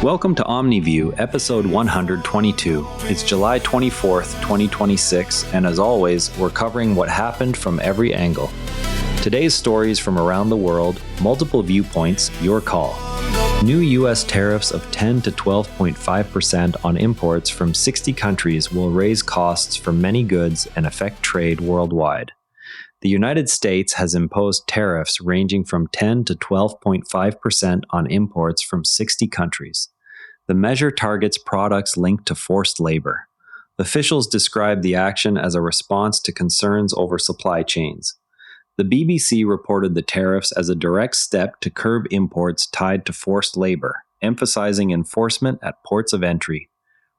Welcome to OmniView, episode 122. It's July 24th, 2026, and as always, we're covering what happened from every angle. Today's stories from around the world, multiple viewpoints, your call. New U.S. tariffs of 10 to 12.5% on imports from 60 countries will raise costs for many goods and affect trade worldwide. The United States has imposed tariffs ranging from 10 to 12.5% on imports from 60 countries. The measure targets products linked to forced labor. Officials describe the action as a response to concerns over supply chains. The BBC reported the tariffs as a direct step to curb imports tied to forced labor, emphasizing enforcement at ports of entry.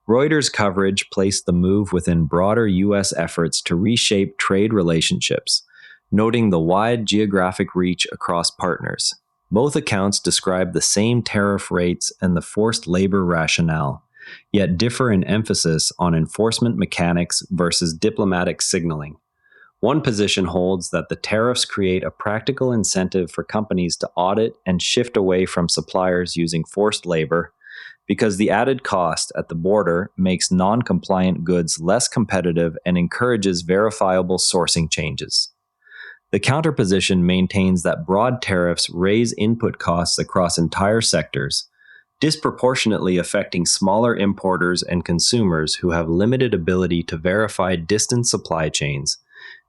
Reuters coverage placed the move within broader U.S. efforts to reshape trade relationships, noting the wide geographic reach across partners. Both accounts describe the same tariff rates and the forced labor rationale, yet differ in emphasis on enforcement mechanics versus diplomatic signaling. One position holds that the tariffs create a practical incentive for companies to audit and shift away from suppliers using forced labor, because the added cost at the border makes non-compliant goods less competitive and encourages verifiable sourcing changes. The counterposition maintains that broad tariffs raise input costs across entire sectors, disproportionately affecting smaller importers and consumers who have limited ability to verify distant supply chains,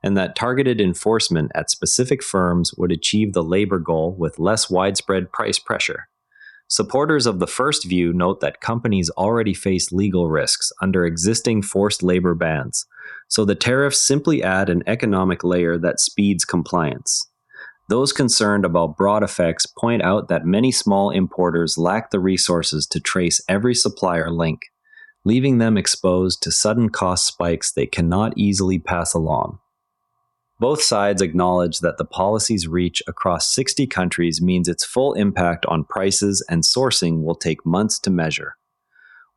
and that targeted enforcement at specific firms would achieve the labor goal with less widespread price pressure. Supporters of the first view note that companies already face legal risks under existing forced labor bans, so the tariffs simply add an economic layer that speeds compliance. Those concerned about broad effects point out that many small importers lack the resources to trace every supplier link, leaving them exposed to sudden cost spikes they cannot easily pass along. Both sides acknowledge that the policy's reach across 60 countries means its full impact on prices and sourcing will take months to measure.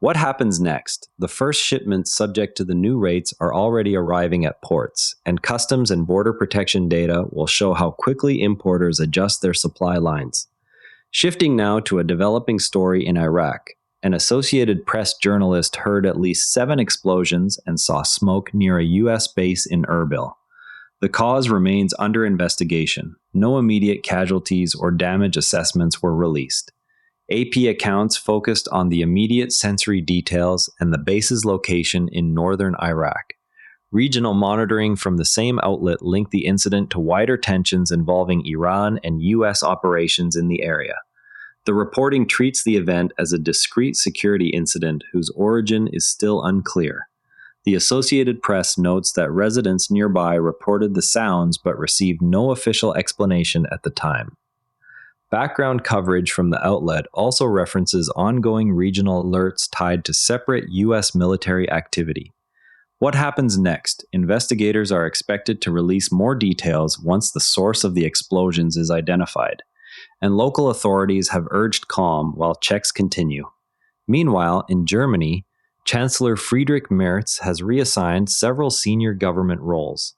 What happens next? The first shipments subject to the new rates are already arriving at ports, and customs and border protection data will show how quickly importers adjust their supply lines. Shifting now to a developing story in Iraq, an Associated Press journalist heard at least 7 explosions and saw smoke near a U.S. base in Erbil. The cause remains under investigation. No immediate casualties or damage assessments were released. AP accounts focused on the immediate sensory details and the base's location in northern Iraq. Regional monitoring from the same outlet linked the incident to wider tensions involving Iran and U.S. operations in the area. The reporting treats the event as a discrete security incident whose origin is still unclear. The Associated Press notes that residents nearby reported the sounds but received no official explanation at the time. Background coverage from the outlet also references ongoing regional alerts tied to separate U.S. military activity. What happens next? Investigators are expected to release more details once the source of the explosions is identified, and local authorities have urged calm while checks continue. Meanwhile, in Germany, Chancellor Friedrich Merz has reassigned several senior government roles.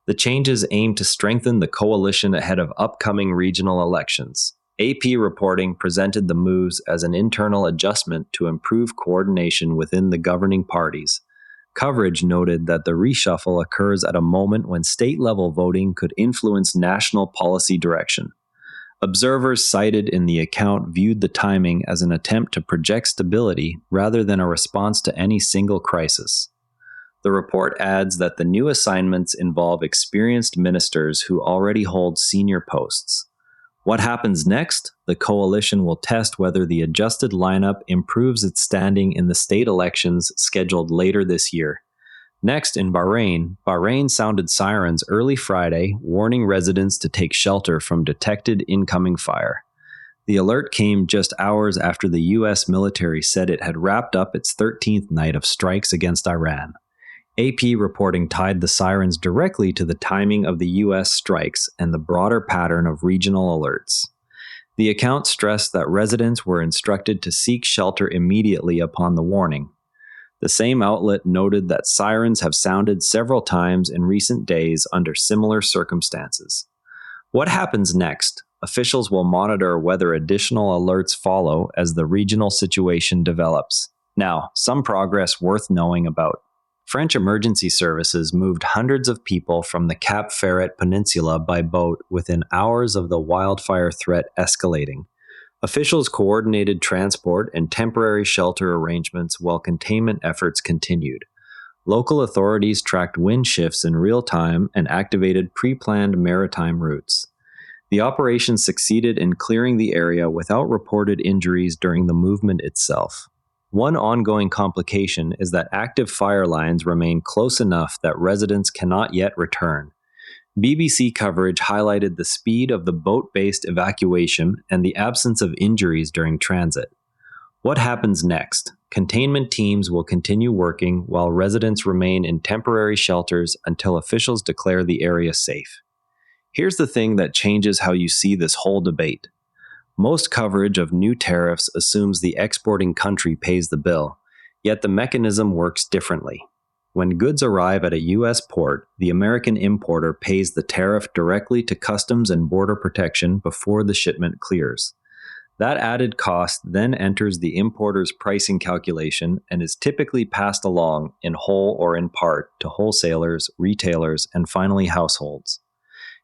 The changes aim to strengthen the coalition ahead of upcoming regional elections. AP reporting presented the moves as an internal adjustment to improve coordination within the governing parties. Coverage noted that the reshuffle occurs at a moment when state-level voting could influence national policy direction. Observers cited in the account viewed the timing as an attempt to project stability rather than a response to any single crisis. The report adds that the new assignments involve experienced ministers who already hold senior posts. What happens next? The coalition will test whether the adjusted lineup improves its standing in the state elections scheduled later this year. Next, in Bahrain sounded sirens early Friday, warning residents to take shelter from detected incoming fire. The alert came just hours after the U.S. military said it had wrapped up its 13th night of strikes against Iran. AP reporting tied the sirens directly to the timing of the U.S. strikes and the broader pattern of regional alerts. The account stressed that residents were instructed to seek shelter immediately upon the warning. The same outlet noted that sirens have sounded several times in recent days under similar circumstances. What happens next? Officials will monitor whether additional alerts follow as the regional situation develops. Now, some progress worth knowing about. French emergency services moved hundreds of people from the Cap Ferret Peninsula by boat within hours of the wildfire threat escalating. Officials coordinated transport and temporary shelter arrangements while containment efforts continued. Local authorities tracked wind shifts in real time and activated pre-planned maritime routes. The operation succeeded in clearing the area without reported injuries during the movement itself. One ongoing complication is that active fire lines remain close enough that residents cannot yet return. BBC coverage highlighted the speed of the boat-based evacuation and the absence of injuries during transit. What happens next? Containment teams will continue working while residents remain in temporary shelters until officials declare the area safe. Here's the thing that changes how you see this whole debate. Most coverage of new tariffs assumes the exporting country pays the bill, yet the mechanism works differently. When goods arrive at a U.S. port, the American importer pays the tariff directly to Customs and Border Protection before the shipment clears. That added cost then enters the importer's pricing calculation and is typically passed along in whole or in part to wholesalers, retailers, and finally households.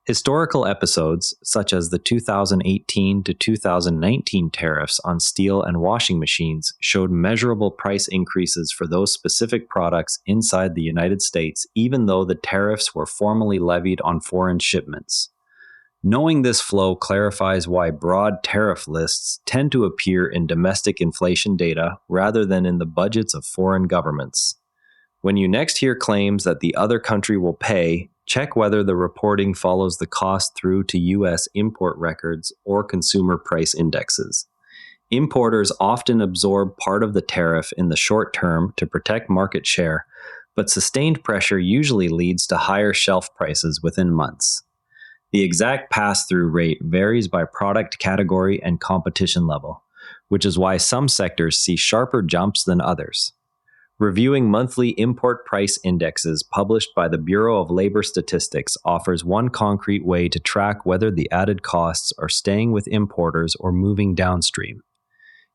Historical episodes, such as the 2018 to 2019 tariffs on steel and washing machines, showed measurable price increases for those specific products inside the United States, even though the tariffs were formally levied on foreign shipments. Knowing this flow clarifies why broad tariff lists tend to appear in domestic inflation data rather than in the budgets of foreign governments. When you next hear claims that the other country will pay, check whether the reporting follows the cost through to U.S. import records or consumer price indexes. Importers often absorb part of the tariff in the short term to protect market share, but sustained pressure usually leads to higher shelf prices within months. The exact pass-through rate varies by product category and competition level, which is why some sectors see sharper jumps than others. Reviewing monthly import price indexes published by the Bureau of Labor Statistics offers one concrete way to track whether the added costs are staying with importers or moving downstream.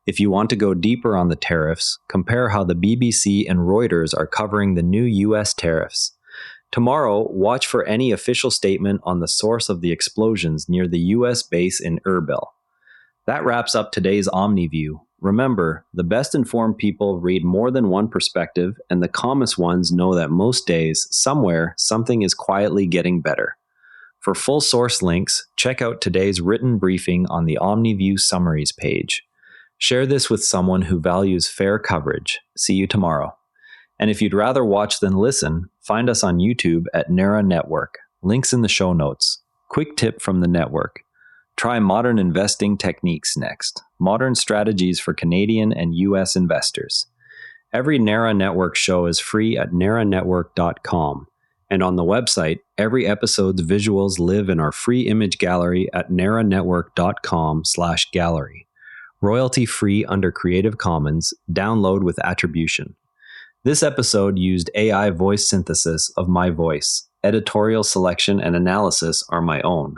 If you want to go deeper on the tariffs, compare how the BBC and Reuters are covering the new U.S. tariffs. Tomorrow, watch for any official statement on the source of the explosions near the U.S. base in Erbil. That wraps up today's Omni View. Remember, the best informed people read more than one perspective, and the calmest ones know that most days, somewhere, something is quietly getting better. For full source links, check out today's written briefing on the Omni View Summaries page. Share this with someone who values fair coverage. See you tomorrow. And if you'd rather watch than listen, find us on YouTube at Nara Network. Links in the show notes. Quick tip from the network. Try modern investing techniques next. Modern strategies for Canadian and U.S. investors. Every Nara Network show is free at naranetwork.com. And on the website, every episode's visuals live in our free image gallery at naranetwork.com/gallery. Royalty free under Creative Commons. Download with attribution. This episode used AI voice synthesis of my voice. Editorial selection and analysis are my own.